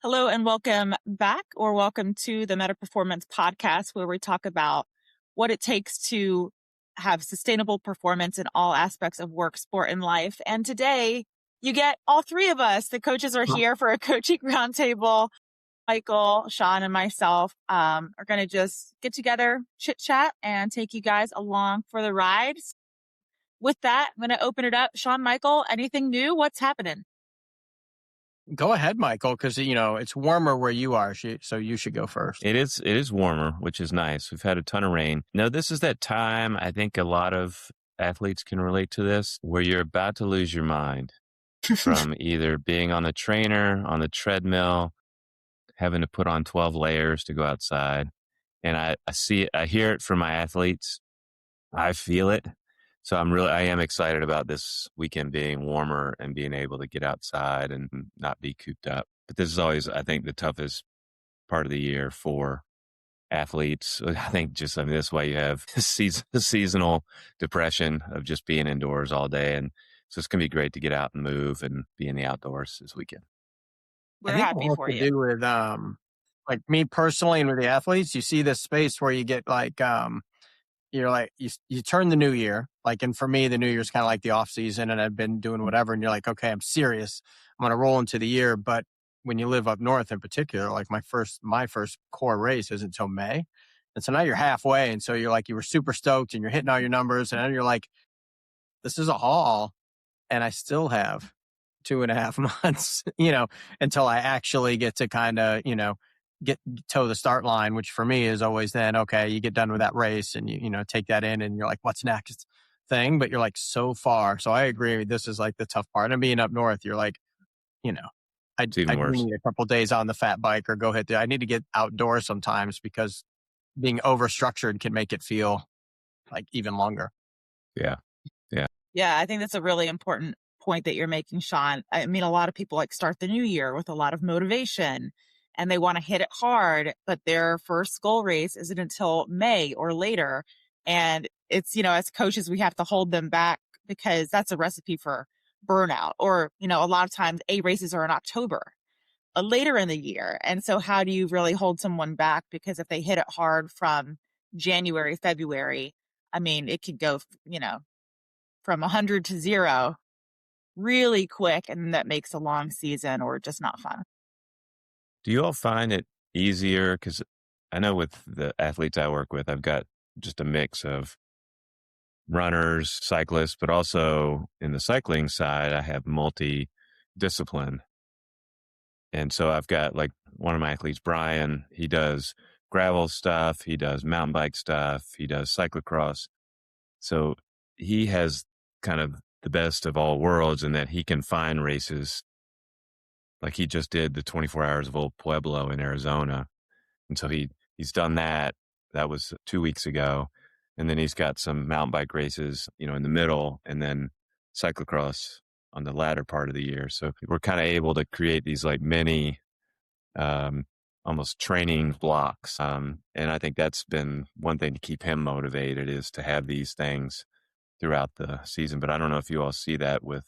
Hello and welcome back, or welcome to the Meta Performance Podcast, where we talk about what it takes to have sustainable performance in all aspects of work, sport, and life. And today you get all three of us. The coaches are here for a coaching roundtable. Michael, Sean, and myself are going to just get together, chit chat, and take you guys along for the ride. With that, I'm going to open it up. Sean, Michael, anything new? What's happening? Go ahead, Michael, because, it's warmer where you are, so you should go first. It is warmer, which is nice. We've had a ton of rain. No, this is that time, I think a lot of athletes can relate to this, where you're about to lose your mind from either being on the trainer, on the treadmill, having to put on 12 layers to go outside. And I see it, I hear it from my athletes. I feel it. So I am excited about this weekend being warmer and being able to get outside and not be cooped up. But this is always, I think, the toughest part of the year for athletes. I think this way you have seasonal depression of just being indoors all day. And so it's going to be great to get out and move and be in the outdoors this weekend. We're happy for you. To do with, like me personally and with the athletes, you see this space where you get you're like, you turn the new year, and for me, the new year's kind of like the off season, and I've been doing whatever. And you're like, okay, I'm serious. I'm going to roll into the year. But when you live up north in particular, my first core race isn't until May. And so now you're halfway. And so you're like, you were super stoked and you're hitting all your numbers. And then you're like, this is a haul. And I still have 2.5 months, until I actually get to kind of, toe the start line, which for me is always then, okay, you get done with that race and you take that in and you're like, what's next thing? But you're like, so far. So I agree. This is the tough part. And being up north, you're like, I need a couple of days on the fat bike or I need to get outdoors sometimes because being overstructured can make it feel like even longer. Yeah. Yeah. I think that's a really important point that you're making, Sean. I mean, a lot of people start the new year with a lot of motivation and they want to hit it hard, but their first goal race isn't until May or later. And it's, as coaches, we have to hold them back because that's a recipe for burnout. Or, a lot of times A races are in October, later in the year. And so how do you really hold someone back? Because if they hit it hard from January, February, I mean, it could go, from 100 to 0 really quick. And that makes a long season or just not fun. Do you all find it easier? Because I know with the athletes I work with, I've got just a mix of runners, cyclists, but also in the cycling side, I have multi-discipline. And so I've got one of my athletes, Brian, he does gravel stuff, he does mountain bike stuff, he does cyclocross. So he has kind of the best of all worlds in that he can find races. Like he just did the 24 Hours of Old Pueblo in Arizona. And so he's done that. That was 2 weeks ago. And then he's got some mountain bike races, in the middle, and then cyclocross on the latter part of the year. So we're kind of able to create these mini, almost training blocks. And I think that's been one thing to keep him motivated is to have these things throughout the season. But I don't know if you all see that with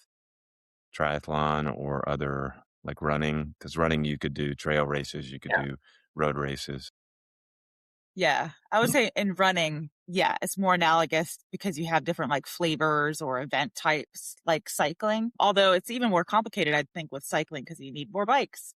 triathlon or other running, because running, you could do trail races, you could do road races. Yeah, I would say in running, it's more analogous because you have different flavors or event types like cycling. Although it's even more complicated, I think, with cycling because you need more bikes.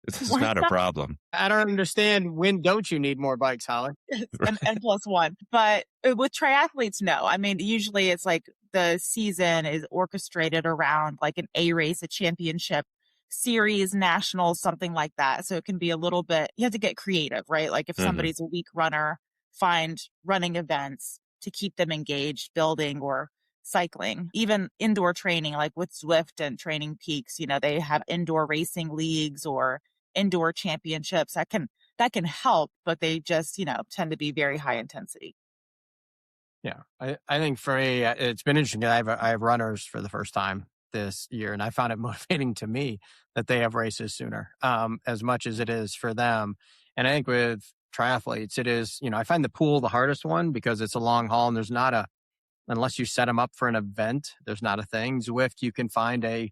This is not a problem. I don't understand. When don't you need more bikes, Holly? N plus one. But with triathletes, no. I mean, usually it's the season is orchestrated around an A race, a championship series, nationals, something like that. So it can be a little bit, you have to get creative, right? If somebody's a weak runner, find running events to keep them engaged, building or cycling. Even indoor training, with Zwift and Training Peaks, they have indoor racing leagues or indoor championships that can help, but they just, tend to be very high intensity. Yeah. I think for me, it's been interesting. I have runners for the first time this year, and I found it motivating to me that they have races sooner, as much as it is for them. And I think with triathletes, it is, I find the pool the hardest one because it's a long haul and there's not unless you set them up for an event, there's not a thing. Zwift, you can find a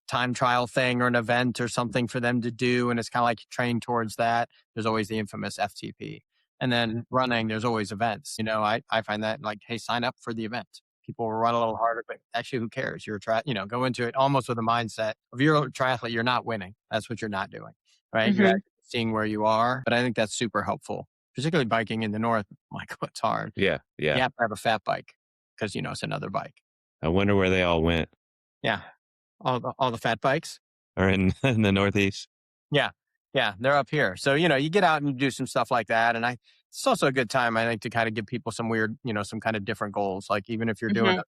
time trial thing or an event or something for them to do. And it's kind of like you train towards that. There's always the infamous FTP. And then running, there's always events. I find that like, hey, sign up for the event. People will run a little harder, but actually, who cares? You're go into it almost with a mindset of you're a triathlete, you're not winning. That's what you're not doing, right? You're Mm-hmm. actually seeing where you are. But I think that's super helpful, particularly biking in the north. Michael, it's hard. Yeah. You Yeah. have to have a fat bike because, it's another bike. I wonder where they all went. Yeah. All the fat bikes. Or in the Northeast. Yeah. Yeah. They're up here. So, you get out and you do some stuff like that. And it's also a good time, I think, to kind of give people some weird, some kind of different goals. Like even if you're doing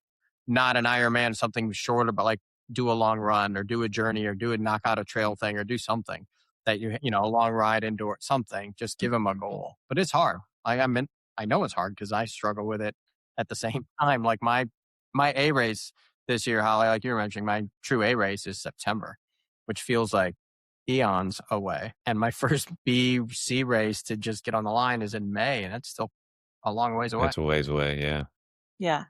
not an Ironman, something shorter, but like do a long run or do a journey or do a knock out a trail thing or do something that a long ride indoor, something, just give them a goal. But it's hard. I know it's hard because I struggle with it at the same time. Like my A race this year, Holly, like you were mentioning, my true A race is September, which feels like eons away. And my first BC race to just get on the line is in May, and that's still a long ways away. That's a ways away, yeah. Yeah.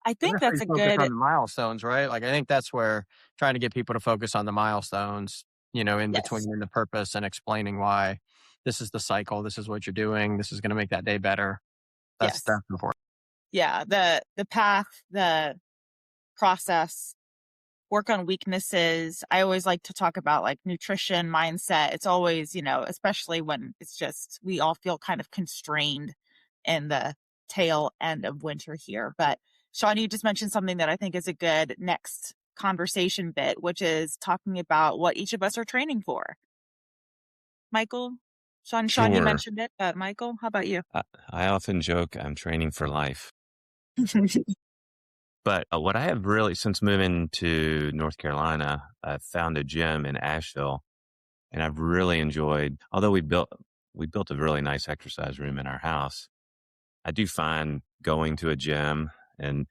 I think We're that's a focused good on the milestones, right? Like I think that's where trying to get people to focus on the milestones, in Yes. between the purpose and explaining why this is the cycle, this is what you're doing, this is going to make that day better. That's important. Yeah. The path, the process, work on weaknesses. I always like to talk about like nutrition, mindset. It's always, especially when it's just, we all feel kind of constrained in the tail end of winter here. But Sean, you just mentioned something that I think is a good next conversation bit, which is talking about what each of us are training for. Michael, Sean, you Sure. mentioned it, but Michael, how about you? I often joke I'm training for life. But what I have really, since moving to North Carolina, I found a gym in Asheville, and I've really enjoyed, although we built a really nice exercise room in our house. I do find going to a gym, and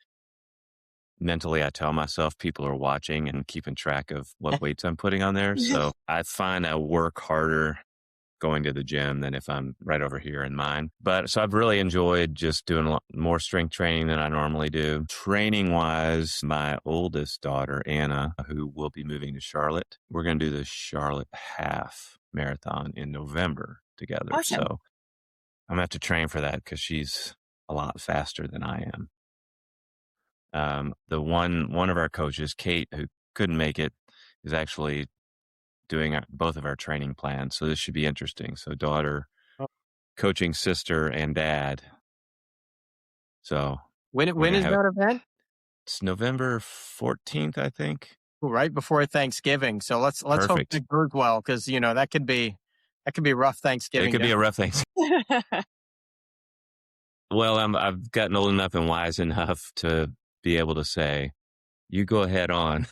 mentally I tell myself people are watching and keeping track of what weights I'm putting on there. So I find I work harder going to the gym than if I'm right over here in mine. But so I've really enjoyed just doing a lot more strength training than I normally do. Training wise, my oldest daughter, Anna, who will be moving to Charlotte, we're going to do the Charlotte half marathon in November together. Awesome. So I'm going to have to train for that because she's a lot faster than I am. The one of our coaches, Kate, who couldn't make it, is actually doing both of our training plans. So this should be interesting. So daughter, coaching sister, and dad. So when is that event? It's November 14th, I think. Right before Thanksgiving. So let's hope Perfect. it goes well, because that could be a rough Thanksgiving. It could be a rough Thanksgiving. Well, I've gotten old enough and wise enough to be able to say, "You go ahead on."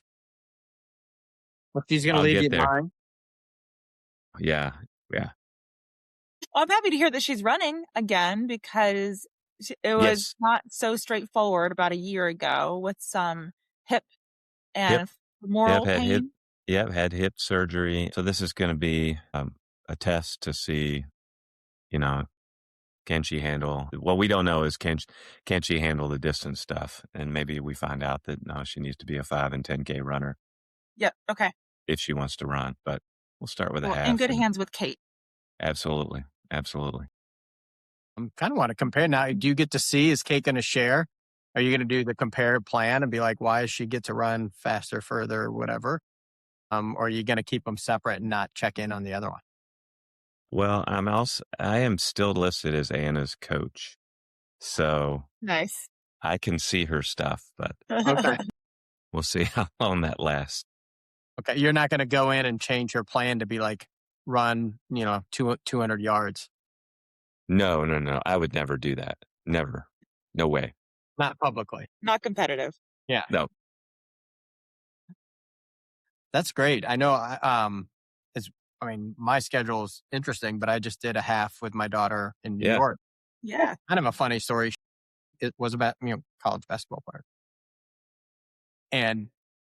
But she's going to leave you behind. Yeah. Well, I'm happy to hear that she's running again, because it was not so straightforward about a year ago with some hip and femoral pain. Had hip surgery. So this is going to be a test to see, can she handle, what we don't know is can she handle the distance stuff? And maybe we find out that no, she needs to be a 5 and 10K runner. Yep. Okay. If she wants to run, but we'll start with a half. In good hands with Kate. Absolutely. I kind of want to compare now. Do you get to see, is Kate going to share? Are you going to do the compare plan and be like, why does she get to run faster, further, whatever? Or are you going to keep them separate and not check in on the other one? Well, I am still listed as Anna's coach. So nice. I can see her stuff, but okay. We'll see how long that lasts. Okay. You're not going to go in and change your plan to be like, run, 200 yards. No. I would never do that. Never. No way. Not publicly. Not competitive. Yeah. No. That's great. I know. My schedule is interesting, but I just did a half with my daughter in New York. Yeah. Kind of a funny story. It was about, college basketball player. And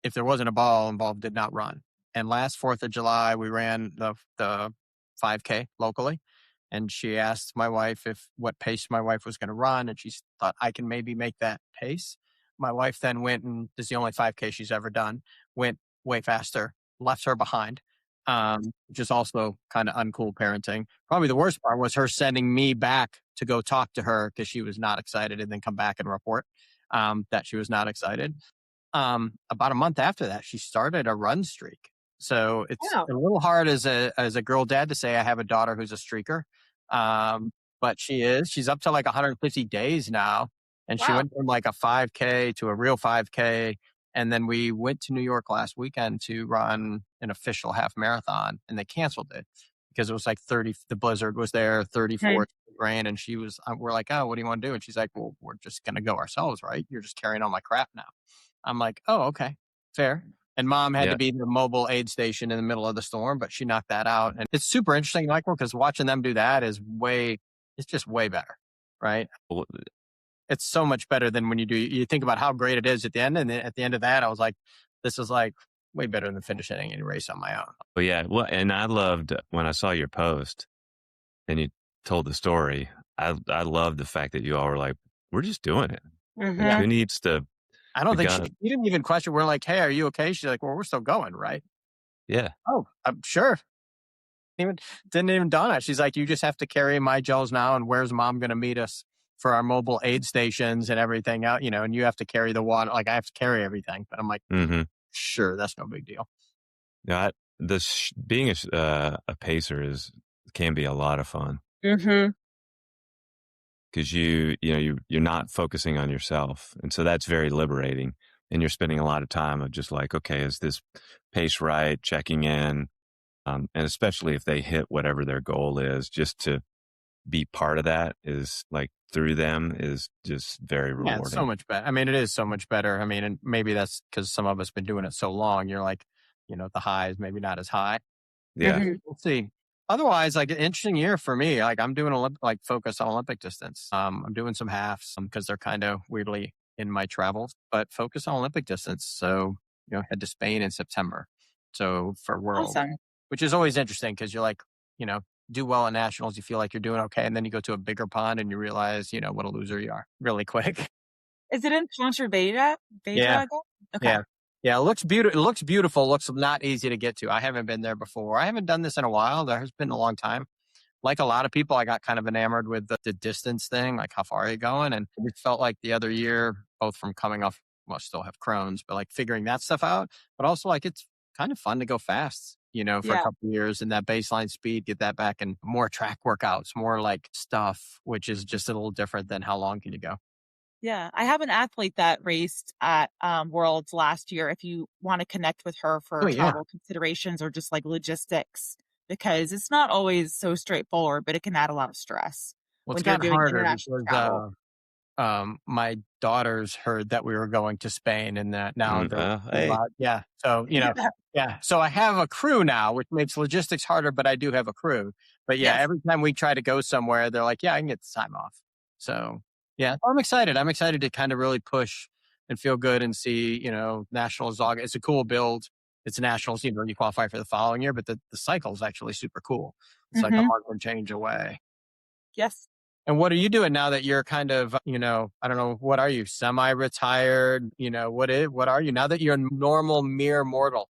if there wasn't a ball involved, did not run. And last 4th of July, we ran the 5K locally. And she asked my wife what pace my wife was going to run. And she thought, I can maybe make that pace. My wife then went, and this is the only 5K she's ever done, went way faster, left her behind, which is also kind of uncool parenting. Probably the worst part was her sending me back to go talk to her because she was not excited and then come back and report that she was not excited. About a month after that, she started a run streak. So it's Wow. a little hard as a girl dad to say I have a daughter who's a streaker. But she's up to like 150 days now. And she Wow. went from like a 5K to a real 5K. And then we went to New York last weekend to run an official half marathon, and they canceled it because it was like 30, the blizzard was there, 34 rain. And we're like, oh, what do you want to do? And she's like, well, we're just going to go ourselves, right? You're just carrying all my crap now. I'm like, oh, okay, fair. And mom had Yeah. to be the mobile aid station in the middle of the storm, but she knocked that out. And it's super interesting, Michael, because watching them do that it's just way better, right? Well, It's so much better than when you think about how great it is at the end. And then at the end of that, I was like, this is like way better than finishing any race on my own. but yeah, well, and I loved when I saw your post and you told the story. I loved the fact that you all were like, we're just doing it. Like, who needs to? I don't We think got she didn't even question. We're like, hey, are you okay? She's like, well, we're still going, right? Yeah, Oh, I'm sure. Even didn't even dawn on her. She's like, you just have to carry my gels now, and where's mom going to meet us for our mobile aid stations and everything out, and you have to carry the water. Like I have to carry everything. But I'm like, sure, that's no big deal. yeah. Being a pacer can be a lot of fun because you're not focusing on yourself, and so that's very liberating. And you're spending a lot of time of just like, okay, is this pace right? Checking in, and especially if they hit whatever their goal is, just to be part of that is like through them is just very Yeah, it's so rewarding. much better. I mean, it is so much better. I mean, and maybe that's because some of us been doing it so long. You're like, the high is maybe not as high. Yeah, We'll see. Otherwise, like an interesting year for me. Like I'm doing focus on Olympic distance. I'm doing some halves because they're kind of weirdly in my travels, but focus on Olympic distance. So, head to Spain in September. So for World, Awesome. which is always interesting because you're like, do well at nationals. You feel like you're doing okay. And then you go to a bigger pond and you realize, what a loser you are really quick. Is it in Pontevedra? Yeah. Vedra again? Okay. Yeah. Yeah, it looks beautiful. It looks beautiful. Looks not easy to get to. I haven't been there before. I haven't done this in a while. There has been a long time. Like a lot of people, I got kind of enamored with the distance thing, like how far are you going? And it felt like the other year, both from coming off, well, I still have Crohn's, but like figuring that stuff out. But also like it's kind of fun to go fast, for a Yeah. couple of years and that baseline speed, get that back and more track workouts, more like stuff, which is just a little different than how long can you go? Yeah. I have an athlete that raced at Worlds last year. If you want to connect with her for Oh, yeah. travel considerations or just like logistics, because it's not always so straightforward, but it can add a lot of stress Well, it's when you're gotten doing harder international because travel. my daughters heard that we were going to Spain and that now they're hey, yeah. So, yeah. So I have a crew now, which makes logistics harder, but I do have a crew. But yeah, Yes. every time we try to go somewhere, they're like, yeah, I can get the time off. So yeah, I'm excited. I'm excited to kind of really push and feel good and see, nationals. It's a cool build. It's nationals, you qualify for the following year, but the cycle is actually super cool. It's like a hard one change away. Yes. And what are you doing now that you're kind of, I don't know, what are you, semi-retired? What are you now that you're a normal mere mortal?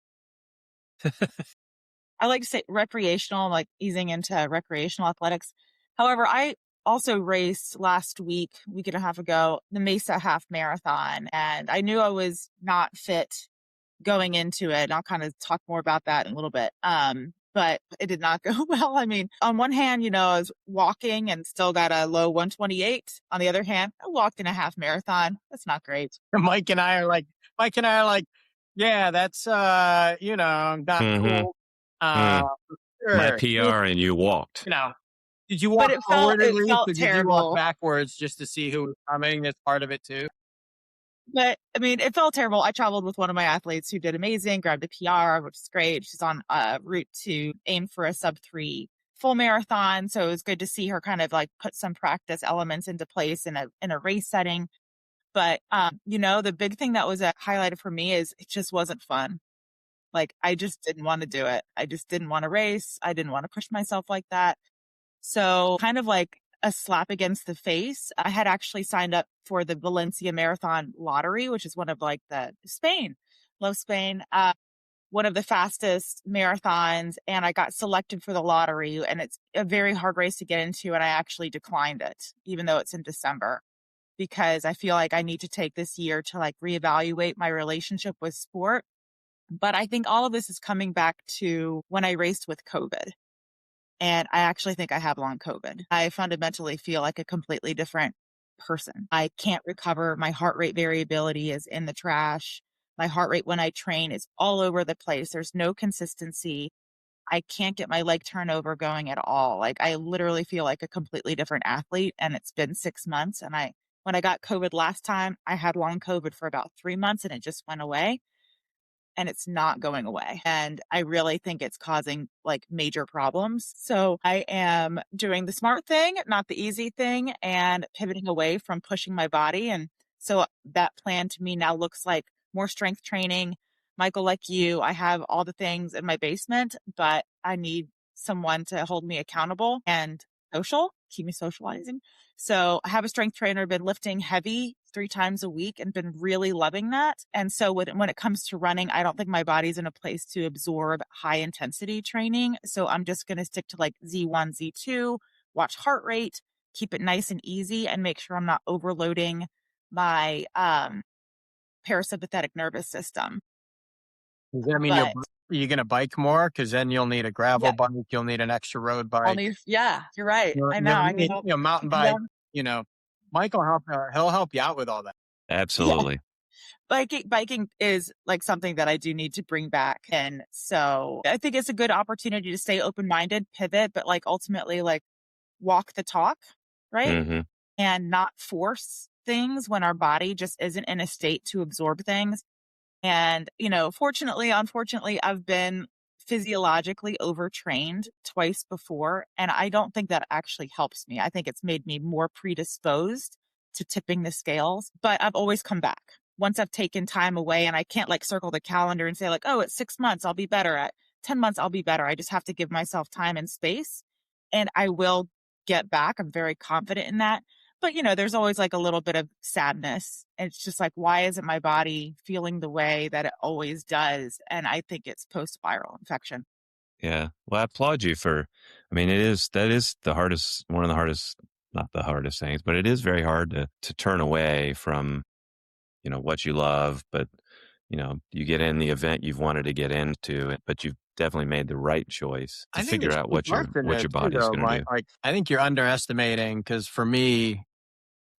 I like to say recreational, like easing into recreational athletics. However, I also raced last week and a half ago, the Mesa Half Marathon, and I knew I was not fit going into it. And I'll kind of talk more about that in a little bit. But it did not go well. I mean, on one hand, I was walking and still got a low 128. On the other hand, I walked in a half marathon. That's not great. Mike and I are like, yeah, that's, not cool. my Sure. PR and you walked. Did you But walk forward at least, felt or did you walk terrible. backwards just to see who was coming as part of it too? But I mean, it felt terrible. I traveled with one of my athletes who did amazing, grabbed a PR, which is great. She's on a route to aim for a sub-3 full marathon. So it was good to see her kind of like put some practice elements into place in a race setting. But the big thing that was a highlight for me is it just wasn't fun. Like I just didn't want to do it. I just didn't want to race. I didn't want to push myself like that. So kind of like a slap against the face. I had actually signed up for the Valencia Marathon lottery, which is one of like the Spain. Love Spain. one of the fastest marathons, and I got selected for the lottery, and it's a very hard race to get into, and I actually declined it, even though it's in December, because I feel like I need to take this year to like reevaluate my relationship with sport. But I think all of this is coming back to when I raced with COVID. And I actually think I have long COVID. I fundamentally feel like a completely different person. I can't recover. My heart rate variability is in the trash. My heart rate when I train is all over the place. There's no consistency. I can't get my leg turnover going at all. Like I literally feel like a completely different athlete, and it's been 6 months. And when I got COVID last time, I had long COVID for about 3 months and it just went away, and it's not going away. And I really think it's causing like major problems. So I am doing the smart thing, not the easy thing, and pivoting away from pushing my body. And so that plan to me now looks like more strength training. Michael, like you, I have all the things in my basement, but I need someone to hold me accountable and keep me socializing. So I have a strength trainer, been lifting heavy 3 times a week and been really loving that. And so when it comes to running, I don't think my body's in a place to absorb high intensity training. So I'm just going to stick to like Z1, Z2, watch heart rate, keep it nice and easy, and make sure I'm not overloading my parasympathetic nervous system. Does that mean But you're going to bike more? Because then you'll need a gravel yeah, bike. You'll need an extra road I'll bike. need, yeah, you're right. I know. You'll I need need, help. mountain Yeah. bike. Mike will help. He'll help you out with all that. Absolutely. Biking is like something that I do need to bring back. And so I think it's a good opportunity to stay open-minded, pivot, but like ultimately like walk the talk, right? Hmm. And not force things when our body just isn't in a state to absorb things. And, fortunately, unfortunately, I've been physiologically overtrained twice before. And I don't think that actually helps me. I think it's made me more predisposed to tipping the scales, but I've always come back. Once I've taken time away, and I can't like circle the calendar and say like, oh, it's 6 months, I'll be better. At 10 months, I'll be better. I just have to give myself time and space, and I will get back. I'm very confident in that. But, there's always like a little bit of sadness. It's just like, why isn't my body feeling the way that it always does? And I think it's post-viral infection. Yeah. Well, I applaud you for, I mean, that is the hardest, one of the hardest, not the hardest things, but it is very hard to turn away from, what you love, but, you get in the event you've wanted to get into, but you've definitely made the right choice to I think figure there's out two what your, parts in what there your too, body's though, going to Mike. do. Like, I think you're underestimating, because for me,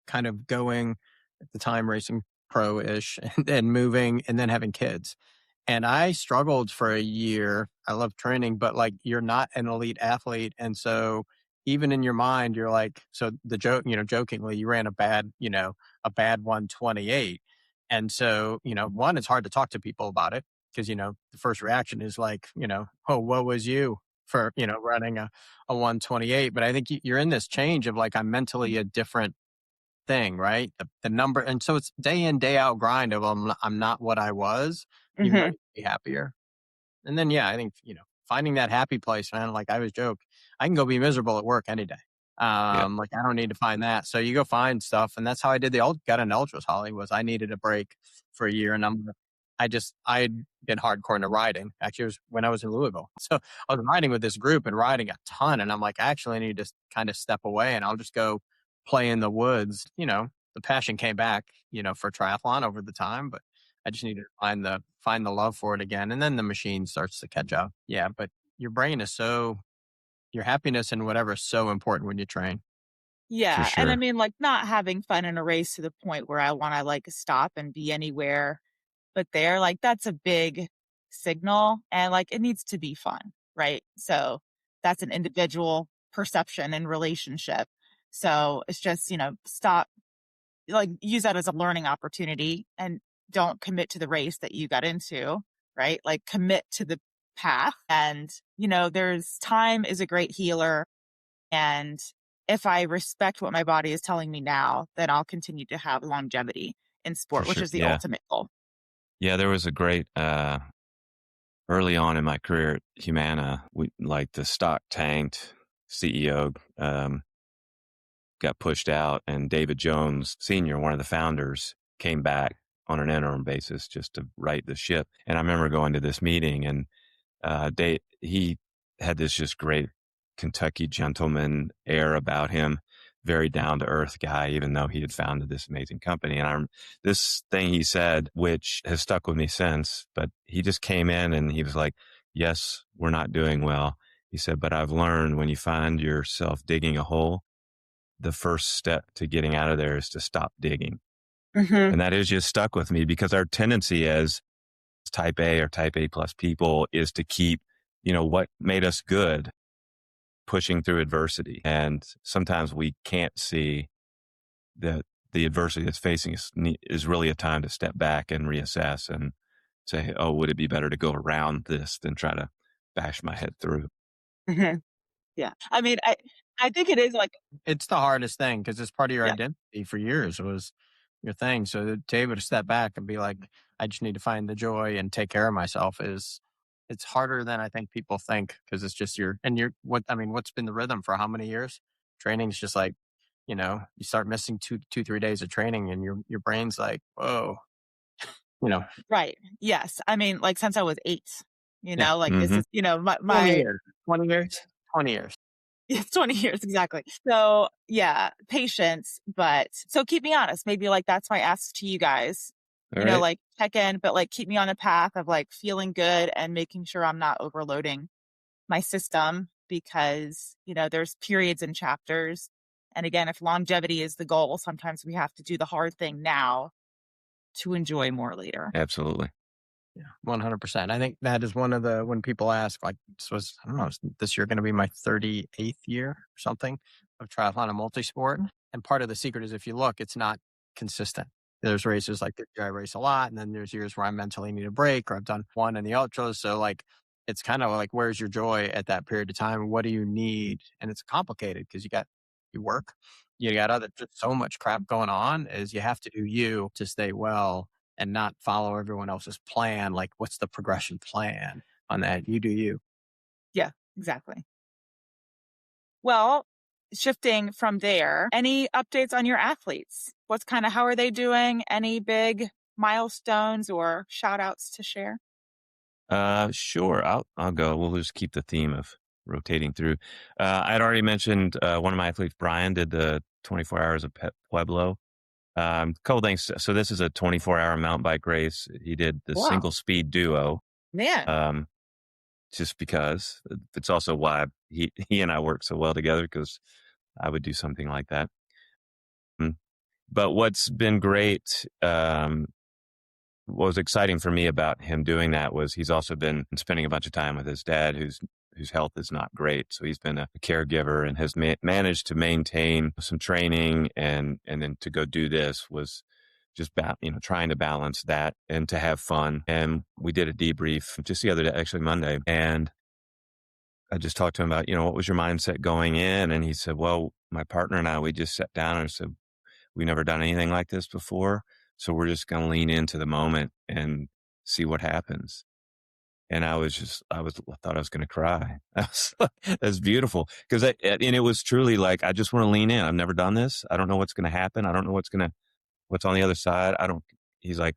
kind of going at the time racing pro-ish and moving and then having kids. And I struggled for a year. I love training, but like you're not an elite athlete. And so even in your mind, you're like, so the joke, jokingly, you ran a bad 128. And so, one, it's hard to talk to people about it because, the first reaction is like, oh, what was you for, running a 128. But I think you're in this change of like, I'm mentally a different thing, right? The number, and so it's day in, day out grind of I'm not what I was. You know, Mm-hmm. you'd be happier. And then, yeah, I think, finding that happy place, man, like I always joke, I can go be miserable at work any day. Yeah. Like I don't need to find that. So you go find stuff. And that's how I did got into ultras, Holly, was I needed a break for a year. And I did hardcore into riding. Actually, it was when I was in Louisville. So I was riding with this group and riding a ton. And I'm like, actually, I need to kind of step away and I'll just go play in the woods. The passion came back, for triathlon over the time, but I just needed to find the love for it again. And then the machine starts to catch up. Yeah. But your brain is your happiness and whatever is so important when you train. For Yeah. And I sure. mean, like not having fun in a race to the point where I want to like stop and be anywhere but there, like that's a big signal, and like it needs to be fun, right? So that's an individual perception and relationship. So it's just, stop, like use that as a learning opportunity, and don't commit to the race that you got into, right? Like commit to the path. And, there's time is a great healer. And if I respect what my body is telling me now, then I'll continue to have longevity in For sport, which sure. is the Yeah. ultimate goal. Yeah. There was a great, early on in my career at Humana, the stock tanked, CEO, got pushed out, and David Jones Sr., one of the founders, came back on an interim basis just to right the ship. And I remember going to this meeting, and he had this just great Kentucky gentleman air about him, very down to earth guy, even though he had founded this amazing company. And this thing he said, which has stuck with me since, but he just came in and he was like, yes, we're not doing well. He said, but I've learned when you find yourself digging a hole, the first step to getting out of there is to stop digging. Mm-hmm. And that has just stuck with me because our tendency as type A or type A plus people is to keep, what made us good, pushing through adversity. And sometimes we can't see that the adversity that's facing us is really a time to step back and reassess and say, oh, would it be better to go around this than try to bash my head through? Mm-hmm. Yeah. I mean, I think it is like, It's the hardest thing because it's part of your yeah, identity for years was your thing. So to be able to step back and be like, I just need to find the joy and take care of myself it's harder than I think people think because it's just what's been the rhythm for how many years? Training's just like, you start missing 3 days of training and your brain's like, whoa, you know, right. Yes. I mean, like since I was 8, yeah, like this Mm-hmm. is, 20 my years, 20 years, 20 years. It's 20 years, exactly. So yeah, patience. But so keep me honest. Maybe like that's my ask to you guys, All right. like check in, but like keep me on a path of like feeling good and making sure I'm not overloading my system because, there's periods and chapters. And again, if longevity is the goal, sometimes we have to do the hard thing now to enjoy more later. Absolutely. Yeah, 100%. I think that is one of when people ask, like, I don't know, is this year going to be my 38th year or something of triathlon and multisport? And part of the secret is if you look, it's not consistent. There's races like this year I race a lot, and then there's years where I mentally need a break or I've done one in the ultras. So, like, it's kind of like, where's your joy at that period of time? What do you need? And it's complicated because you work, you got just so much crap going on is you have to do you to stay well and not follow everyone else's plan. Like, what's the progression plan on that? You do you. Yeah, exactly. Well, shifting from there, any updates on your athletes? How are they doing? Any big milestones or shout outs to share? Sure. I'll go. We'll just keep the theme of rotating through. I'd already mentioned one of my athletes, Brian, did the 24 hours of Pueblo. Couple things. So this is a 24-hour mountain bike race. He did the Wow. single speed duo. Man. Just because it's also why he and I work so well together because I would do something like that. But what's been great, what was exciting for me about him doing that was he's also been spending a bunch of time with his dad, whose health is not great. So he's been a caregiver and has managed to maintain some training, and then to go do this was just trying to balance that and to have fun. And we did a debrief just the other day, actually Monday, and I just talked to him about, what was your mindset going in? And he said, well, my partner and I, we just sat down and said, we've never done anything like this before. So we're just going to lean into the moment and see what happens. And I thought I was going to cry. That's beautiful. And it was truly like, I just want to lean in. I've never done this. I don't know what's going to happen. I don't know what's on the other side. He's like,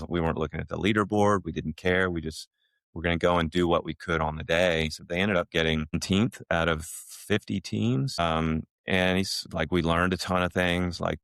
we weren't looking at the leaderboard. We didn't care. We're going to go and do what we could on the day. So they ended up getting 19th out of 50 teams. And he's like, we learned a ton of things. Like,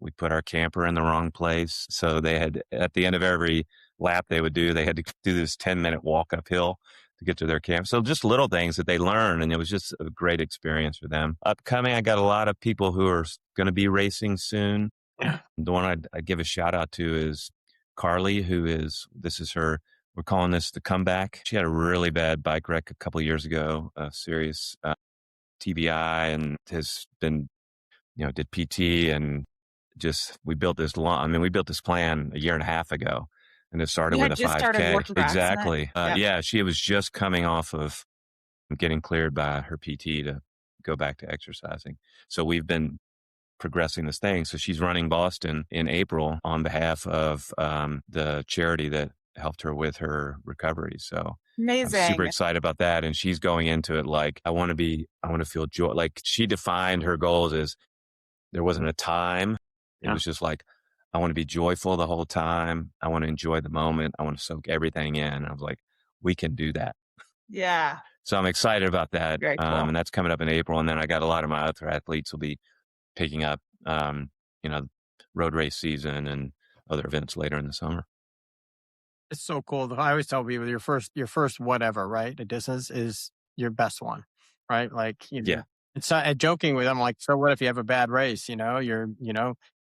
we put our camper in the wrong place. So they had, at the end of every lap they had to do this 10-minute walk uphill to get to their camp. So just little things that they learn. And it was just a great experience for them. Upcoming, I got a lot of people who are going to be racing soon. The one I'd give a shout out to is Carly, this is her, we're calling this the comeback. She had a really bad bike wreck a couple of years ago, a serious TBI, and has been, did PT, and we built this plan a year and a half ago, and it started with a 5K. Exactly. Yeah, she was just coming off of getting cleared by her PT to go back to exercising. So we've been progressing this thing. So she's running Boston in April on behalf of the charity that helped her with her recovery. So amazing. I'm super excited about that. And she's going into it like, I want to feel joy. Like, she defined her goals as there wasn't a time. It was just like, I want to be joyful the whole time. I want to enjoy the moment. I want to soak everything in. And I was like, we can do that. Yeah. So I'm excited about that. Very cool. And that's coming up in April. And then I got a lot of my other athletes will be picking up, you know, road race season and other events later in the summer. It's so cool. I always tell people your first whatever, right? A distance is your best one, right? Like, Yeah. it's joking with them, like, so what if you have a bad race? You're,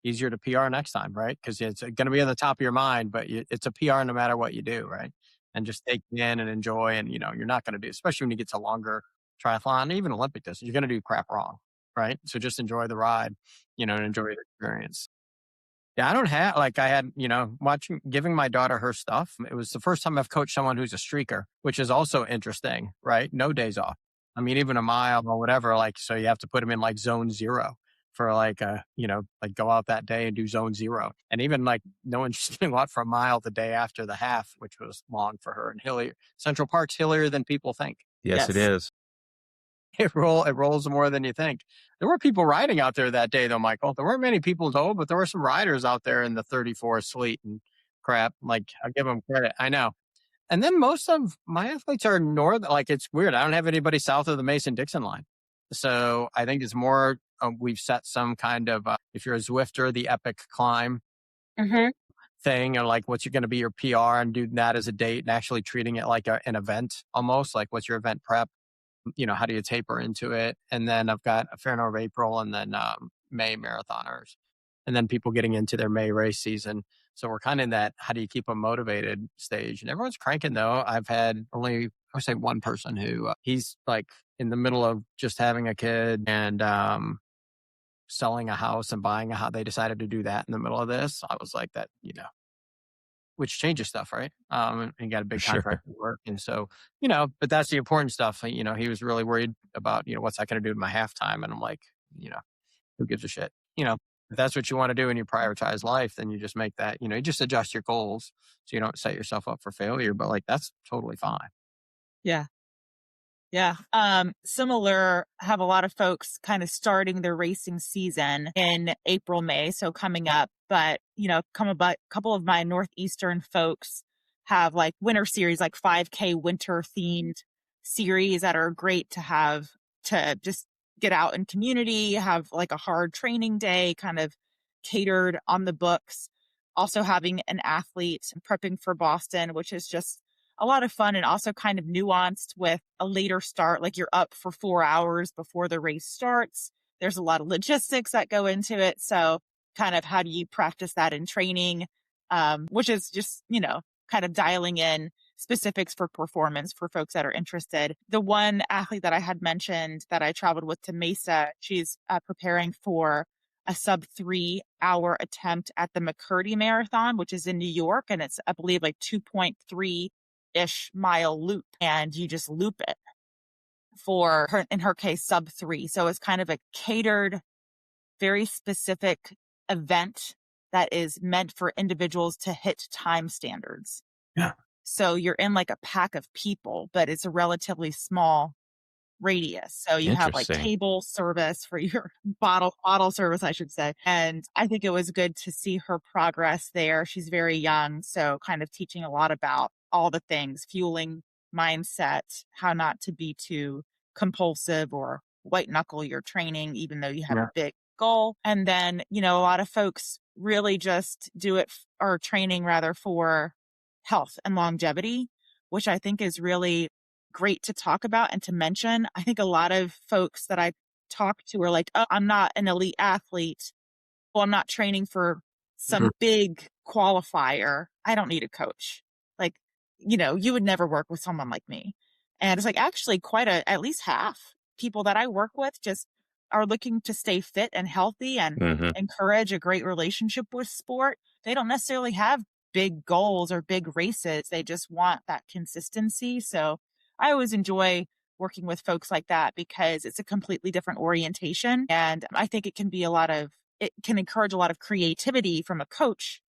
easier to PR next time, right? Because it's going to be on the top of your mind, but it's a PR no matter what you do, right? And just take it in and enjoy. And, you're not going to do, especially when you get to longer triathlon, even Olympic distance, you're going to do crap wrong, right? So just enjoy the ride, and enjoy the experience. Yeah, I don't have like I had, giving my daughter her stuff. It was the first time I've coached someone who's a streaker, which is also interesting, right? No days off. I mean, even a mile or whatever, like, so you have to put them in like zone zero for like, like go out that day and do zone zero. And even like no one's doing a lot for a mile the day after the half, which was long for her. And hillier, Central Park's hillier than people think. Yes, it Yes. is. It rolls more than you think. There were people riding out there that day, though, Michael. There weren't many people though, but there were some riders out there in the 34 sleet and crap. Like, I'll give them credit. I know. And then most of my athletes are north. Like, it's weird. I don't have anybody south of the Mason-Dixon line. So I think it's more, we've set some kind of, if you're a Zwifter, the epic climb Mm-hmm. thing, or like what's going to be your PR, and do that as a date and actually treating it like an event almost. Like, what's your event prep? How do you taper into it? And then I've got a fair number of April and then May marathoners, and then people getting into their May race season. So we're kind of in that, how do you keep them motivated stage? And everyone's cranking though. I've had only, I would say, one person who he's like in the middle of just having a kid and selling a house and buying a house. They decided to do that in the middle of this. I was like, that, which changes stuff, right? And you got a big Sure. contract to work. And so, but that's the important stuff. He was really worried about, what's that going to do to my halftime? And I'm like, who gives a shit? If that's what you want to do and you prioritize life, then you just make that, you just adjust your goals so you don't set yourself up for failure. But like, that's totally fine. Yeah. Yeah. Similar, have a lot of folks kind of starting their racing season in April, May. So coming up, but couple of my Northeastern folks have like winter series, like 5K winter themed series that are great to have to just get out in community, have like a hard training day kind of catered on the books. Also having an athlete prepping for Boston, which is just a lot of fun and also kind of nuanced with a later start. Like, you're up for 4 hours before the race starts. There's a lot of logistics that go into it. So kind of how do you practice that in training? Which is just, kind of dialing in specifics for performance for folks that are interested. The one athlete that I had mentioned that I traveled with to Mesa, she's preparing for a sub 3 hour attempt at the McCurdy Marathon, which is in New York. And it's, I believe, like 2.3-ish mile loop, and you just loop it for her, in her case, sub 3. So it's kind of a catered, very specific event that is meant for individuals to hit time standards. Yeah. So you're in like a pack of people, but it's a relatively small radius. So you have like Interesting. table service for your bottle service, I should say. And I think it was good to see her progress there. She's very young. So kind of teaching a lot about all the things, fueling mindset, how not to be too compulsive or white knuckle your training, even though you have Yeah. a big goal. And then, a lot of folks really just do it or training rather for health and longevity, which I think is really great to talk about and to mention. I think a lot of folks that I talk to are like, oh, I'm not an elite athlete. Well, I'm not training for some big qualifier. I don't need a coach. Like, you would never work with someone like me. And it's like actually at least half people that I work with just are looking to stay fit and healthy and encourage a great relationship with sport. They don't necessarily have big goals or big races. They just want that consistency. So I always enjoy working with folks like that because it's a completely different orientation. And I think it can encourage a lot of creativity from a coach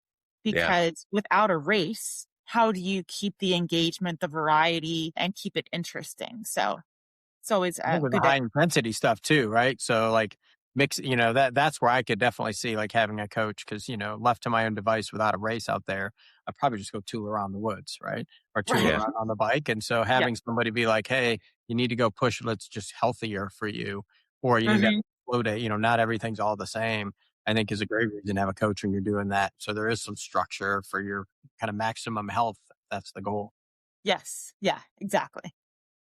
because without a race, how do you keep the engagement, the variety, and keep it interesting? So it's always With the good. high intensity stuff too, right? So like mix, that's where I could definitely see like having a coach because, left to my own device without a race out there, I'd probably just go tool around the woods, right? Or tool Right. Yeah. around on the bike. And so Yeah. having somebody be like, hey, you need to go push, let's just healthier for you, or you need to have Hmm. a slow day, not everything's all the same. I think is a great reason to have a coach when you're doing that. So there is some structure for your kind of maximum health. That's the goal. Yes. Yeah, exactly.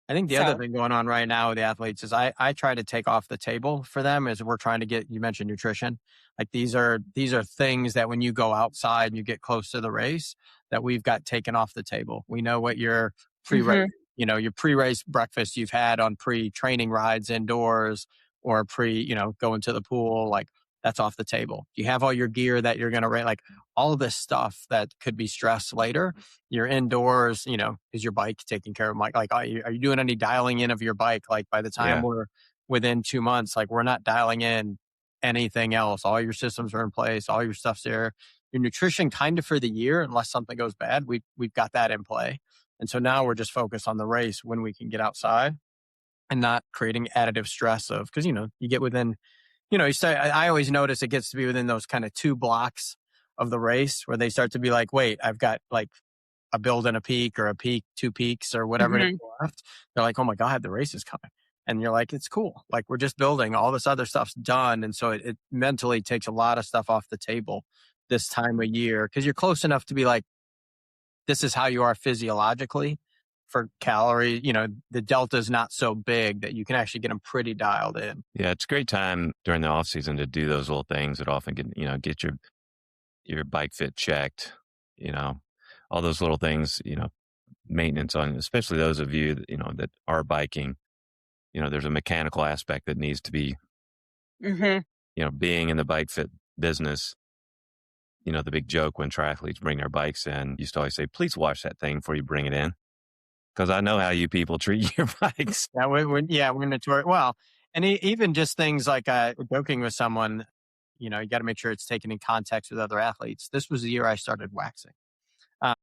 I think the other So, thing going on right now with the athletes is I try to take off the table for them is we're trying to get, you mentioned nutrition. Like these are things that when you go outside and you get close to the race that we've got taken off the table. We know what your pre-race, hmm your pre-race breakfast you've had on pre-training rides indoors or going to the pool, like that's off the table. You have all your gear that you're going to rate, like all of this stuff that could be stressed later. You're indoors, is your bike taking care of like are you doing any dialing in of your bike? Like by the time Yeah. we're within 2 months, like we're not dialing in anything else. All your systems are in place, all your stuff's there. Your nutrition kind of for the year, unless something goes bad, we've got that in play. And so now we're just focused on the race when we can get outside and not creating additive stress of because you get within, you start I always notice it gets to be within those kind of 2 blocks of the race where they start to be like, wait, I've got like a build and a peak or a peak, 2 peaks or whatever it is hmm left. They're like, oh my God, the race is coming. And you're like, it's cool. Like we're just building, all this other stuff's done. And so it mentally takes a lot of stuff off the table this time of year because you're close enough to be like, this is how you are physiologically for calorie. The delta is not so big that you can actually get them pretty dialed in. Yeah. It's a great time during the off season to do those little things that often get your bike fit checked, you know, all those little things, maintenance on, especially those of you that, that are biking, there's a mechanical aspect that needs to be, hmm being in the bike fit business. The big joke when triathletes bring their bikes in, used to always say, please wash that thing before you bring it in. Cause I know how you people treat your bikes. Yeah, we're notorious. Well, and even just things like joking with someone, you got to make sure it's taken in context with other athletes. This was the year I started waxing. Uh,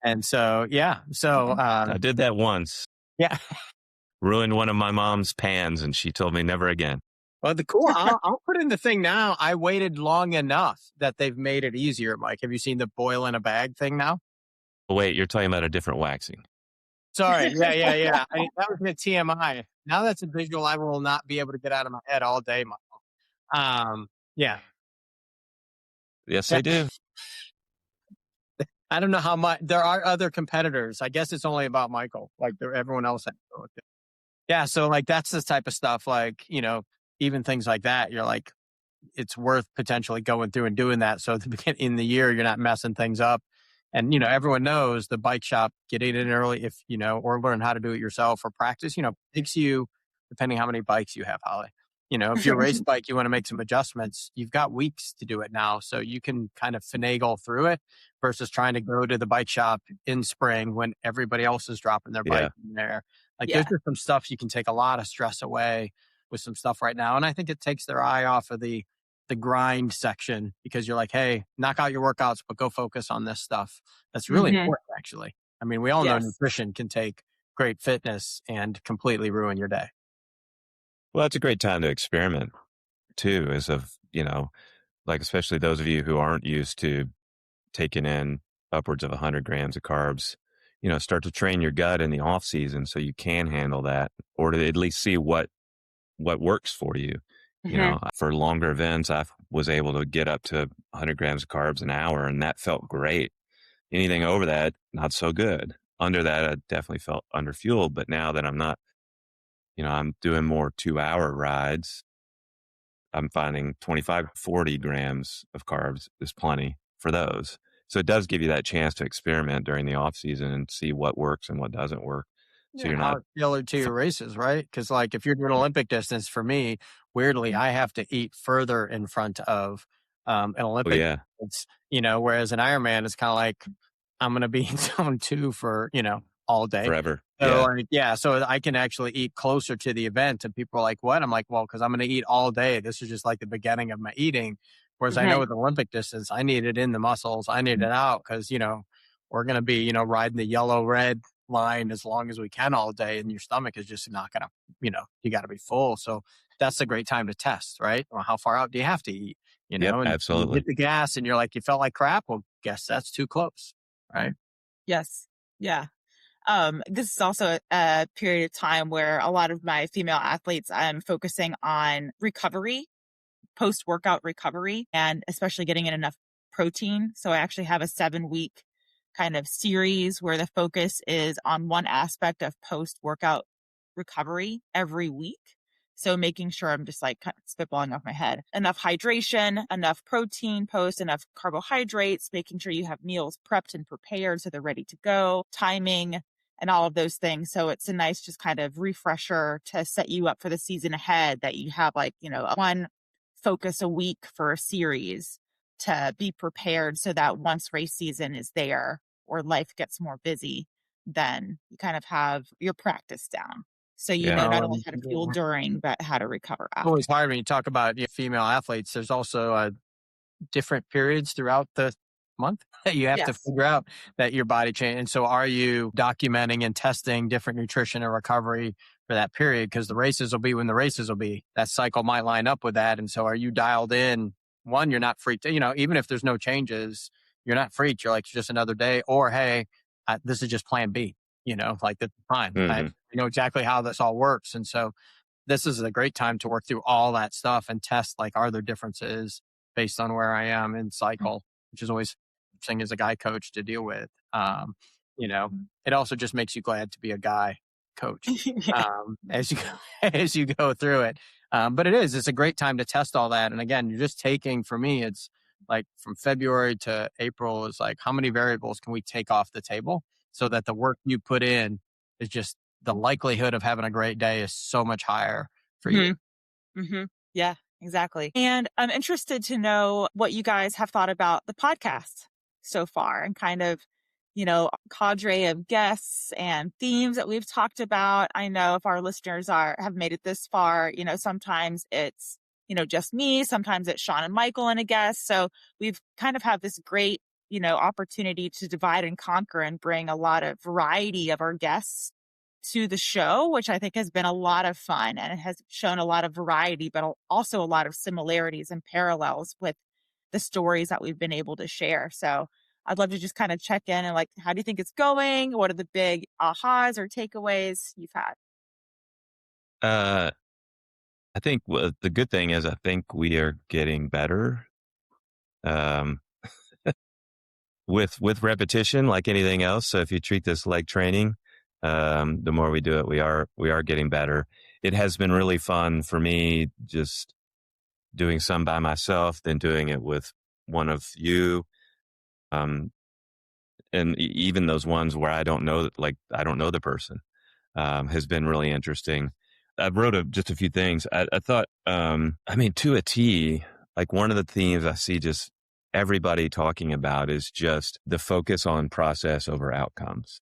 and so, yeah. So, I did that once, yeah. ruined one of my mom's pans and she told me never again. Well, I'll put in the thing now. I waited long enough that they've made it easier, Mike. Have you seen the boil in a bag thing now? Oh, wait, you're talking about a different waxing. Sorry. Yeah, yeah, yeah. That was a TMI. Now that's a visual I will not be able to get out of my head all day, Michael. Yeah. Yes, they do. I don't know how much there are other competitors. I guess it's only about Michael. Like everyone else. Yeah. So like that's the type of stuff. Like even things like that. You're like, it's worth potentially going through and doing that. So at the beginning in the year, you're not messing things up. And everyone knows the bike shop. Get it in early if or learn how to do it yourself or practice. Takes you depending how many bikes you have, Holly. If you're a race bike, you want to make some adjustments. You've got weeks to do it now, so you can kind of finagle through it versus trying to go to the bike shop in spring when everybody else is dropping their Yeah. bike in there. Like Yeah. there's just some stuff you can take a lot of stress away with some stuff right now, and I think it takes their eye off of the grind section because you're like, hey, knock out your workouts, but go focus on this stuff. That's really hmm important, actually. I mean, we all know Yes. nutrition can take great fitness and completely ruin your day. Well, it's a great time to experiment too, as of, like, especially those of you who aren't used to taking in upwards of 100 grams of carbs, start to train your gut in the off season so you can handle that or to at least see what works for you. hmm For longer events, I was able to get up to 100 grams of carbs an hour and that felt great. Anything over that, not so good. Under that, I definitely felt underfueled. But now that I'm not, I'm doing more 2-hour rides, I'm finding 25, 40 grams of carbs is plenty for those. So it does give you that chance to experiment during the off season and see what works and what doesn't work. So Yeah, you're how not, it's tailored to your races, right? Because like if you're doing Olympic distance, for me, weirdly, I have to eat further in front of an oh Olympic yeah, distance, whereas an Ironman is kind of like I'm going to be in zone two for all day. forever. So Yeah. like so I can actually eat closer to the event, and people are like, "What?" I'm like, "Well, because I'm going to eat all day. This is just like the beginning of my eating." Whereas I know hmm with Olympic distance, I need it in the muscles, I need it out because we're going to be riding the yellow red line as long as we can all day, and your stomach is just not gonna, you got to be full. So that's a great time to test, right? Well, how far out do you have to eat? Yep, And you absolutely. hit the gas, and you're like, you felt like crap. Well, guess that's too close, right? Yes. Yeah. This is also a period of time where a lot of my female athletes, I'm focusing on recovery, post workout recovery, and especially getting in enough protein. So I actually have a 7 week kind of series where the focus is on one aspect of post workout recovery every week. So making sure I'm just like kind of spitballing off my head. Enough hydration, enough protein post, enough carbohydrates, making sure you have meals prepped and prepared so they're ready to go, timing, and all of those things. So it's a nice just kind of refresher to set you up for the season ahead, that you have like, one focus a week for a series to be prepared so that once race season is there or life gets more busy, then you kind of have your practice down. So you Yeah. know not No, only how to fuel during, but how to recover after. always hard when you talk about female athletes. There's also different periods throughout the month that you have to Yes. figure out that your body change. And so are you documenting and testing different nutrition and recovery for that period? Because the races will be when the races will be. That cycle might line up with that. And so are you dialed in? One, you're not freaked, even if there's no changes, you're not freaked. You're like, it's just another day. Or, hey, this is just plan B, like that's fine. I Hmm. know exactly how this all works. And so this is a great time to work through all that stuff and test, like, are there differences based on where I am in cycle, which is always interesting as a guy coach to deal with. You know, it also just makes you glad to be a guy coach, Yeah. as you as you go through it. But it's a great time to test all that. And again, you're just taking, for me, it's like from February to April is like, how many variables can we take off the table so that the work you put in is just, the likelihood of having a great day is so much higher for you. Hmm. Yeah, exactly. And I'm interested to know what you guys have thought about the podcast so far, and kind of, cadre of guests and themes that we've talked about. I know if our listeners have made it this far, sometimes it's, just me, sometimes it's Sean and Michael and a guest. So we've kind of have this great, opportunity to divide and conquer and bring a lot of variety of our guests to the show, which I think has been a lot of fun, and it has shown a lot of variety, but also a lot of similarities and parallels with the stories that we've been able to share. So I'd love to just kind of check in and like, how do you think it's going? What are the big ahas or takeaways you've had? Uh, I think the good thing is I think we are getting better. Um, with repetition, like anything else. So if you treat this like training, the more we do it, we are getting better. It has been really fun for me, just doing some by myself, then doing it with one of you. Um, and even those ones where I don't know, like I don't know the person, has been really interesting. I wrote just a few things. I thought, I mean, to a T, like one of the themes I see just everybody talking about is just the focus on process over outcomes.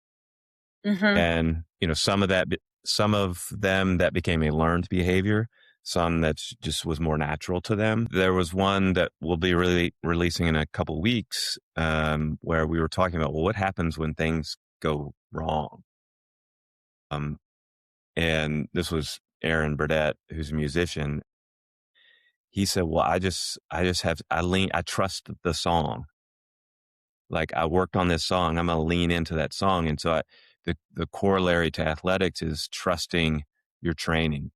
Mm-hmm. And, some of them that became a learned behavior, some that just was more natural to them. There was one that we'll be really releasing in a couple weeks, where we were talking about, well, what happens when things go wrong? Um, and this was Aaron Burdett, who's a musician. He said, well, I trust the song. Like I worked on this song, I'm going to lean into that song. And so the corollary to athletics is trusting your training.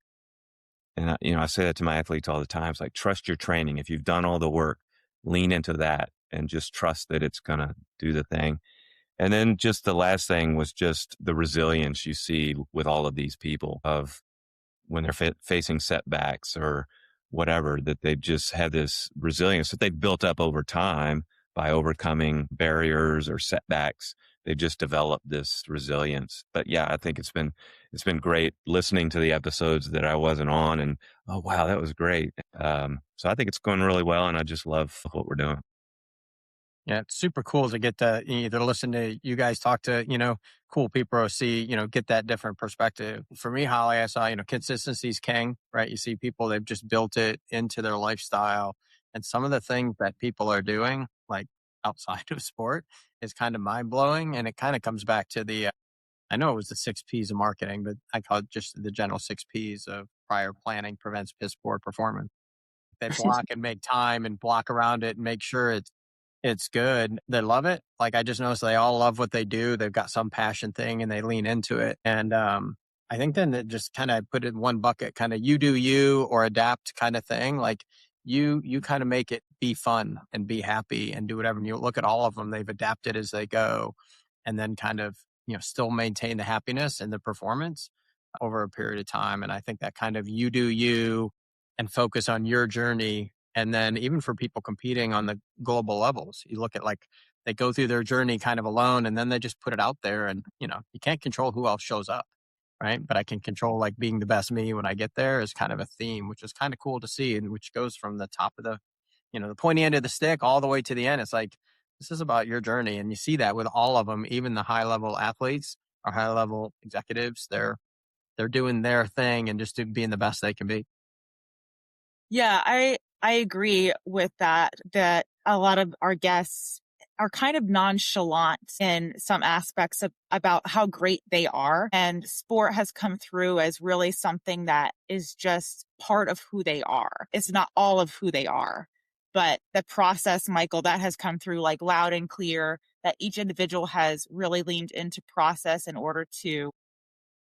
And I say that to my athletes all the time. It's like, trust your training. If you've done all the work, lean into that and just trust that it's going to do the thing. And then just the last thing was just the resilience you see with all of these people of when they're facing setbacks or whatever, that they've just had this resilience that they've built up over time by overcoming barriers or setbacks. They've just developed this resilience. But yeah, I think it's been great listening to the episodes that I wasn't on, and oh wow, that was great. So I think it's going really well, and I just love what we're doing. Yeah, it's super cool to get to either listen to you guys talk to, cool people, or see, get that different perspective. For me, Holly, I saw, consistency is king, right? You see people, they've just built it into their lifestyle. And some of the things that people are doing, like outside of sport, is kind of mind blowing. And it kind of comes back to the I know it was the 6 P's of marketing, but I call it just the general 6 P's of prior planning prevents piss poor performance. They block and make time and block around it and make sure it's good. They love it. Like, I just noticed they all love what they do. They've got some passion thing and they lean into it. And I think then it just kind of put it in one bucket, kind of you do you or adapt kind of thing. Like you kind of make it be fun and be happy and do whatever. And you look at all of them, they've adapted as they go, and then kind of, still maintain the happiness and the performance over a period of time. And I think that kind of you do you and focus on your journey. And then even for people competing on the global levels, you look at, like, they go through their journey kind of alone and then they just put it out there, and you can't control who else shows up, right? But I can control, like, being the best me when I get there is kind of a theme, which is kind of cool to see, and which goes from the top of the pointy end of the stick all the way to the end. It's like, this is about your journey. And you see that with all of them, even the high level athletes or high level executives, they're doing their thing and just being the best they can be. Yeah, I agree with that a lot of our guests are kind of nonchalant in some aspects about how great they are. And sport has come through as really something that is just part of who they are. It's not all of who they are. But the process, Michael, that has come through like loud and clear, that each individual has really leaned into process in order to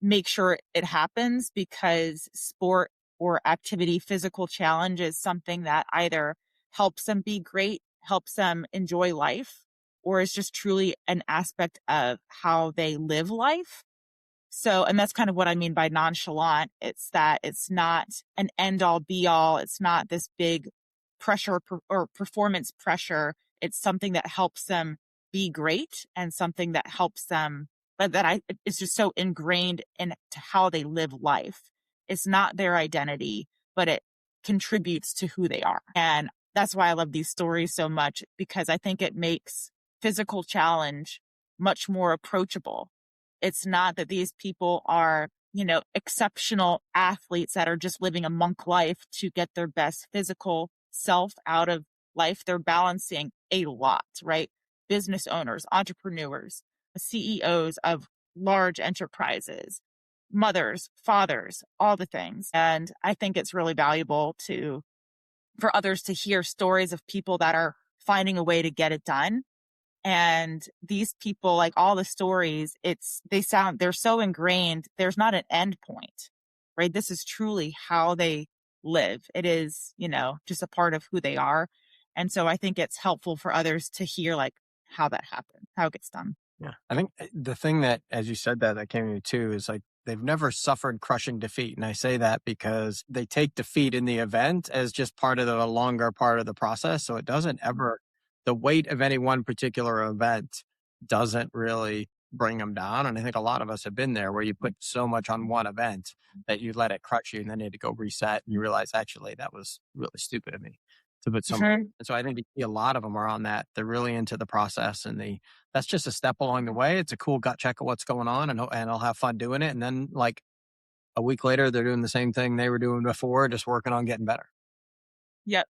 make sure it happens, because sport or activity, physical challenge is something that either helps them be great, helps them enjoy life, or is just truly an aspect of how they live life. So, and that's kind of what I mean by nonchalant. It's that it's not an end all be all. It's not this big pressure or performance pressure. It's something that helps them be great and something that helps them, but it's just so ingrained into how they live life. It's not their identity, but it contributes to who they are. And that's why I love these stories so much, because I think it makes physical challenge much more approachable. It's not that these people are, exceptional athletes that are just living a monk life to get their best physical self out of life. They're balancing a lot, right? Business owners, entrepreneurs, CEOs of large enterprises, mothers, fathers, all the things. And I think it's really valuable for others to hear stories of people that are finding a way to get it done. And these people, like all the stories, they're so ingrained. There's not an end point, right? This is truly how they live. It is, just a part of who they are. And so I think it's helpful for others to hear like how that happened, how it gets done. Yeah. I think the thing that, as you said, that came to me too, is like, they've never suffered crushing defeat. And I say that because they take defeat in the event as just part of the longer part of the process. So it doesn't ever, the weight of any one particular event doesn't really bring them down. And I think a lot of us have been there, where you put so much on one event that you let it crush you, and then you had to go reset and you realize, actually, that was really stupid of me to put so much. Mhm. And so I think a lot of them are on that. They're really into the process, and that's just a step along the way. It's a cool gut check of what's going on, and I'll have fun doing it. And then, like, a week later, they're doing the same thing they were doing before, just working on getting better. Yep.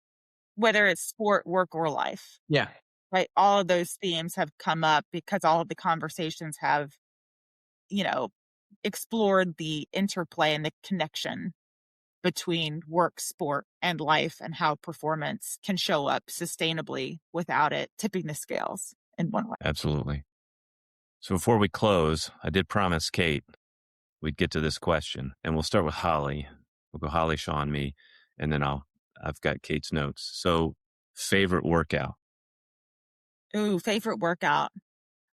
Whether it's sport, work, or life, Yeah. right? All of those themes have come up because all of the conversations have, explored the interplay and the connection between work, sport, and life, and how performance can show up sustainably without it tipping the scales in one way. Absolutely. So before we close, I did promise Kate we'd get to this question, and we'll start with Holly. We'll go Holly, Sean, me, and then I've got Kate's notes. So, favorite workout? Ooh, favorite workout.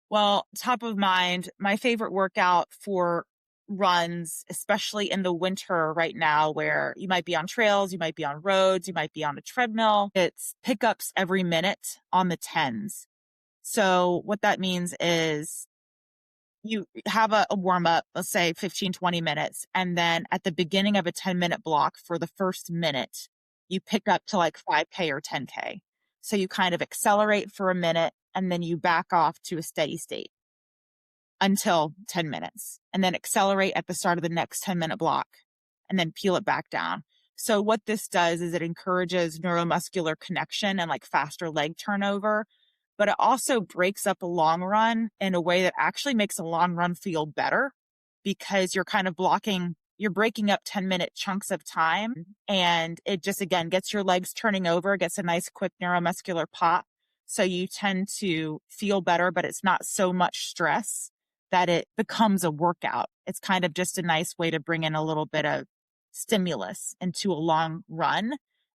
Well, top of mind, my favorite workout for runs, especially in the winter right now, where you might be on trails, you might be on roads, you might be on a treadmill. It's pickups every minute on the tens. So what that means is you have a warm up, let's say 15, 20 minutes. And then at the beginning of a 10-minute block for the first minute, you pick up to like 5K or 10K. So you kind of accelerate for a minute and then you back off to a steady state until 10 minutes, and then accelerate at the start of the next 10-minute block and then peel it back down. So what this does is it encourages neuromuscular connection and like faster leg turnover, but it also breaks up a long run in a way that actually makes a long run feel better because you're kind of you're breaking up 10-minute chunks of time. And it just, again, gets your legs turning over, gets a nice quick neuromuscular pop. So you tend to feel better, but it's not so much stress that it becomes a workout. It's kind of just a nice way to bring in a little bit of stimulus into a long run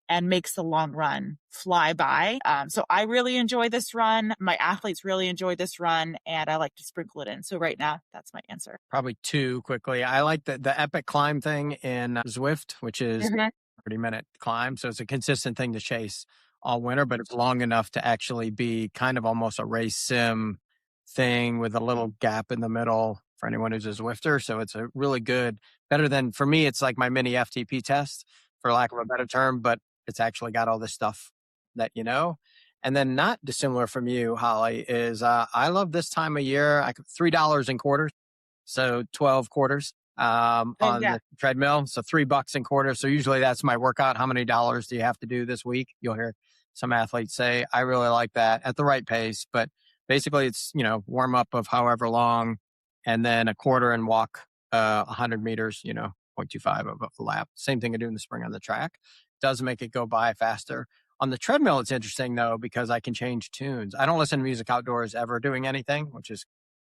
and makes the long run fly by. So I really enjoy this run. My athletes really enjoy this run, and I like to sprinkle it in. So right now, that's my answer. Probably two quickly. I like the epic climb thing in Zwift, which is a 30-minute climb. So it's a consistent thing to chase all winter, but it's long enough to actually be kind of almost a race sim thing with a little gap in the middle for anyone who's a Zwifter. So it's a really good, better than, for me, it's like my mini FTP test, for lack of a better term, but it's actually got all this stuff that you know. And then not dissimilar from you, Holly, is I love this time of year. $3 in quarters, so 12 quarters on the treadmill. So $3 in quarters. So usually that's my workout. How many dollars do you have to do this week? You'll hear some athletes say, I really like that at the right pace. But basically it's, warm up of however long, and then a quarter and walk 100 meters, 0.25 of a lap. Same thing I do in the spring on the track. Does make it go by faster. On the treadmill, it's interesting, though, because I can change tunes. I don't listen to music outdoors ever doing anything, which is,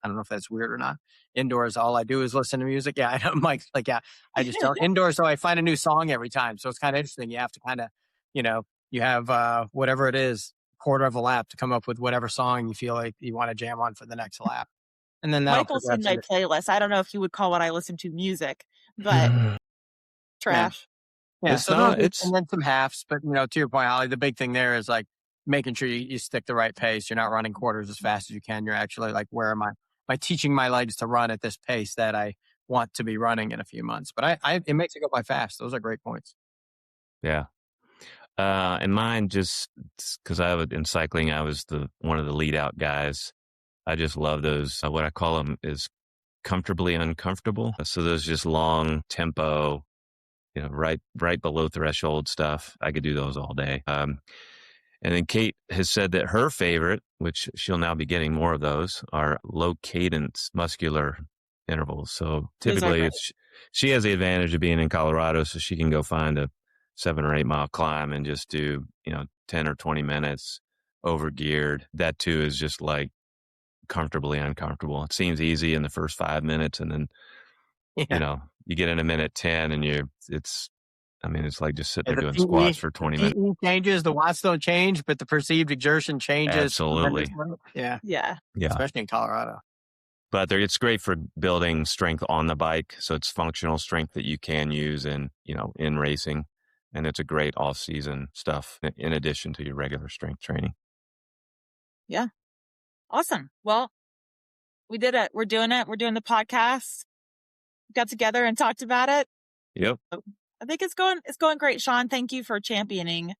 I don't know if that's weird or not. Indoors, all I do is listen to music. Yeah, I know Mike's like, yeah, I just don't. Indoors, so I find a new song every time. So it's kind of interesting. You have to kind of, you have whatever it is, quarter of a lap to come up with whatever song you feel like you want to jam on for the next lap. And then that'll Michael's in my playlist. I don't know if you would call what I listen to music, but trash. Yeah, and then some halves, but to your point, Holly, the big thing there is like making sure you stick the right pace. You're not running quarters as fast as you can. You're actually like, where am I teaching my legs to run at this pace that I want to be running in a few months? But it makes it go by fast. Those are great points. Yeah. And mine, just because in cycling, I was one of the lead out guys. I just love those. What I call them is comfortably uncomfortable. So those just long tempo, right below threshold stuff. I could do those all day. And then Kate has said that her favorite, which she'll now be getting more of those, are low cadence muscular intervals. So typically she has the advantage of being in Colorado, so she can go find a 7 or 8 mile climb and just do, 10 or 20 minutes over geared. That too is just like comfortably uncomfortable. It seems easy in the first 5 minutes, and then, you get in a minute 10 and it's like just sitting there doing squats for 20 minutes. The changes, the watts don't change, but the perceived exertion changes. Absolutely. Yeah. Especially in Colorado. But it's great for building strength on the bike. So it's functional strength that you can use in racing. And it's a great off-season stuff in addition to your regular strength training. Yeah. Awesome. Well, we did it. We're doing it. We're doing the podcast. Got together and talked about it. Yep. So I think it's going great, Sean. Thank you for championing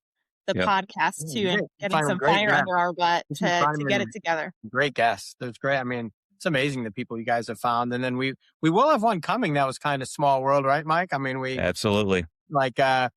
the podcast too, and getting some fire under our butt to get it together. Great guests. That was great. It's amazing the people you guys have found. And then we will have one coming that was kind of small world, right, Mike? Absolutely. Like, I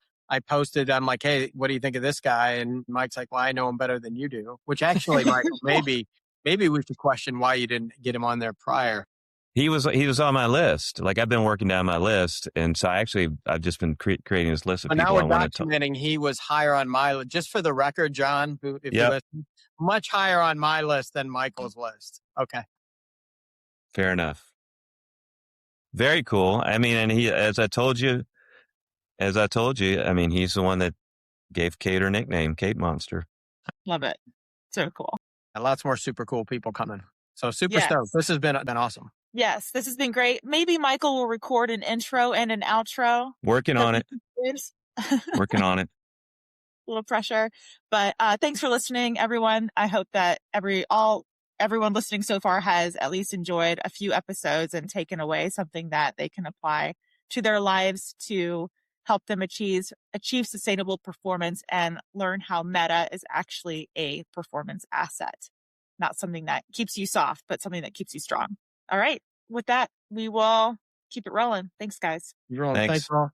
posted, I'm like, hey, what do you think of this guy? And Mike's like, well, I know him better than you do, which actually, Michael, maybe we should question why you didn't get him on there prior. He was on my list. Like, I've been working down my list. And so I've just been creating this list of people now we're documenting he was higher on my list. Just for the record, John, if you listen, much higher on my list than Michael's list. Okay. Fair enough. Very cool. And he, as I told you, he's the one that gave Kate her nickname, Kate Monster. Love it. So cool. And lots more super cool people coming. So super stoked. This has been awesome. Yes, this has been great. Maybe Michael will record an intro and an outro. Working on it. Working on it. A little pressure. But thanks for listening, everyone. I hope that everyone listening so far has at least enjoyed a few episodes and taken away something that they can apply to their lives to help them achieve sustainable performance and learn how meta is actually a performance asset. Not something that keeps you soft, but something that keeps you strong. All right. With that, we will keep it rolling. Thanks, guys. Thanks, all.